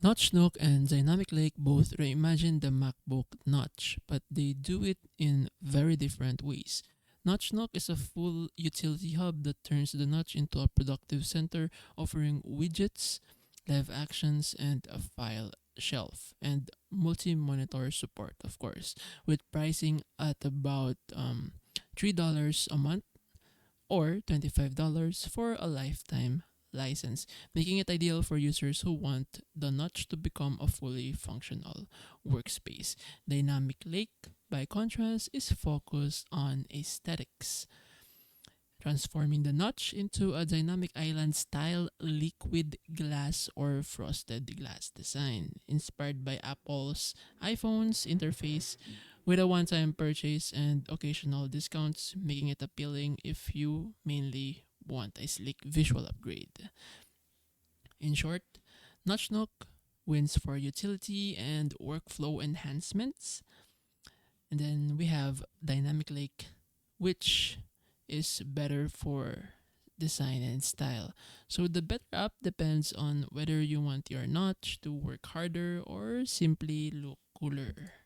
Notch Nook and dynamiclake both reimagine the MacBook Notch, but they do it in very different ways. Notch Nook is a full utility hub that turns the Notch into a productive center, offering widgets, live actions, and a file shelf, and multi-monitor support, of course, with pricing at about $3 a month or $25 for a lifetime license, making it ideal for users who want the Notch to become a fully functional workspace. Dynamic Lake, by contrast, is focused on aesthetics, transforming the Notch into a dynamic island style liquid glass or frosted glass design, inspired by Apple's iPhone's interface with a one time purchase and occasional discounts, making it appealing if you mainly want a sleek visual upgrade. In short, Notch Nook wins for utility and workflow enhancements. And then we have Dynamic Lake, which is better for design and style. So the better app depends on whether you want your notch to work harder or simply look cooler.